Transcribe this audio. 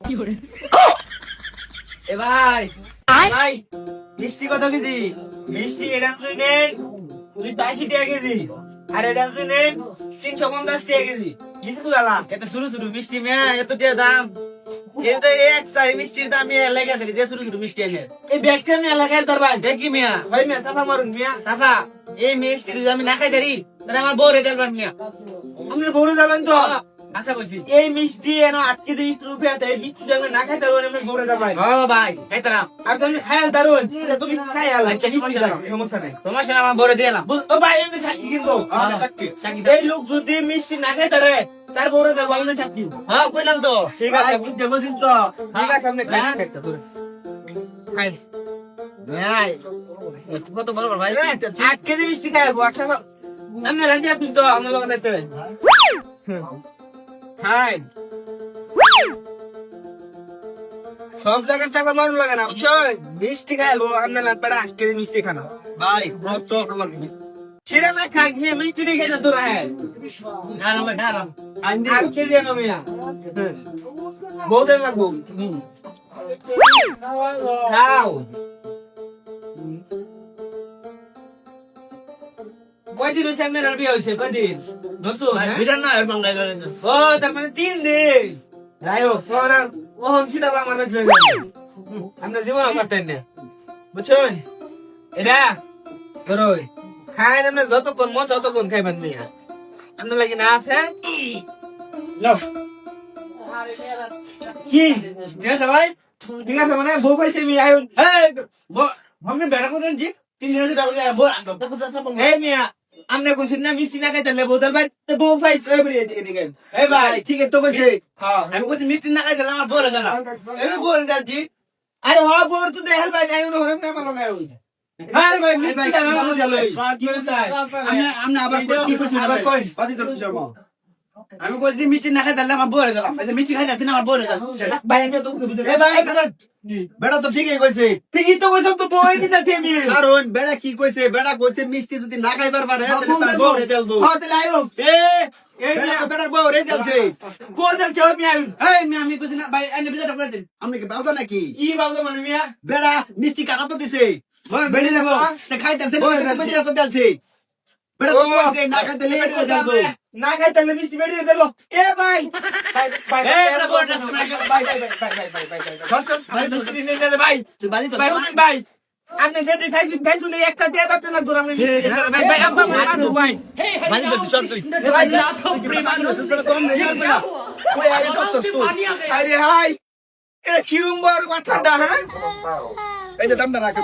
এ ভাই ভাই মিষ্টি কত কেজি? মিষ্টি এটা নেন 280 টাকা কেজি, আর এটা নেন 350 টাকা কেজি। কিছু গেলাম এত শুরু শুরু মিষ্টি মেয়া এত টাকা দাম। এটা এক সারি মিষ্টির দাম লেগে থাকে যে শুরু শুরু মিষ্টি এনে এই ব্যাগটা নিয়ে লাগাই তারবা দেখি মিয়া ভাই মিয়া সাফা মারুন মিয়া সাফা। এই মিষ্টি যদি আমি না খাই দাঁড়ি তাহলে আমার বউরে দেবেন মিয়া। আপনার বউরে দেবেন তো? আচ্ছা বলছি এই মিষ্টি এন 8 কেজি মিষ্টি রূপে আছে, এই মিষ্টি যদি আমি না খাই তাহলে আমি বউরে দেবেন। হ্যাঁ ভাই খাইতাম আর তুমি খাই দারুন তুমি খাই আলা। আচ্ছা সমস্যা নাই তোমার সাথে আমার বউরে দিলাম। ও ভাই আমি সাক্ষী কিন্তু এই লোক যদি মিষ্টি না খাই তারে তার বউরে দেব আমি সাক্ষী। হ্যাঁ কইলাম তো ঠিক আছে বুঝতে বলছিস তো ঠিক আছে আপনি খাই একটা তোর খাই ভাই মিষ্টি কত বড় ভাই 8 কেজি মিষ্টি খাইবো আচ্ছা আপনি রাজি আপনি তো আমার লোক নাইতে হাই সব জায়গায় চাপা মারুন লাগে না বুঝছো মিষ্টি খাইবো আপনার লাগবে 8 কেজি মিষ্টি খানা ভাই বহুত সেটা না খাই খেয়ে মিষ্টি খাই না তোরা হ্যাঁ ঢালাম ঢালাম 8 কেজি আনো মিয়া বহুত লাগবো খাও কয়দিন হয়েছে আপনার বিয়ে হয়েছে কয়দিন নতুন না ও তার মানে 3 দিন যাই হোক ও সেটা আমার আমরা জীবন করতেন না বুঝছেন এটা ধরো খাই আপনার যতক্ষণ মন ততক্ষণ খাইবেন নিয়ে আপনার লাগে না আছে কি ঠিক আছে ভাই ঠিক আছে মানে বউ পাইছে মি আয়ুন আপনি বেড়া করেন জি 3 দিন হয়ে মিয়া আমনে কইছেন না মিষ্টি না খাইতে বোতল ভাই তো বউ পাইছে এদিকে এই ভাই ঠিক আছে তো কইছে হ্যাঁ আমি কইছি মিষ্টি না খাইতে আমার বলে জানা এই বলে যাচ্ছি আরে হ্যাঁ বউ তো দেখাল ভাই নাই না হরম না মানো না হই আরে ভাই মিষ্টি না মানো চলো কি হইছে আমনে আবার কি কইছেন আবার কই পাতি তো যাবো আমি কইছি মিষ্টি না খাইতে আমার বলে জানা মিষ্টি খাইতে না আমার বলে জানা ভাই আমি তো বুঝতে এই ভাই বেড়া তো ঠিকই কইছে ঠিকই তো কইছ তো বই নি যাচ্ছে আমি কারণ বেড়া কি কইছে বেড়া কইছে মিষ্টি যদি না খাইবার পারে তাহলে তার বউরে দেলবো হ্যাঁ তাহলে আইও এই বেড়া বউরে দেলছে কোন দেলছে আমি আমি কইছি না ভাই এনে বিজাটা করে দিন আপনি কি বাউদা নাকি কি বাউদা মানে মিয়া বেড়া মিষ্টি কাটা তো দিছে বেড়ি দেব তে খাইতাছে বেড়া তো দেলছে বেড়া তো কইছে না খাইতে লেট করে দেলবো না খাইতে মিষ্টি বেড়ি দেব এ ভাই ভাই ভাই ভাই আপনি যেতে খাইছুন একটা দিয়ে দাঁতে না দূর আপনি ভাই আব্বা মারা তো ভাই মানে তো সব তুই আরে হাই এটা কিরম বড় কথাটা হ্যাঁ এই যে দামটা রাখো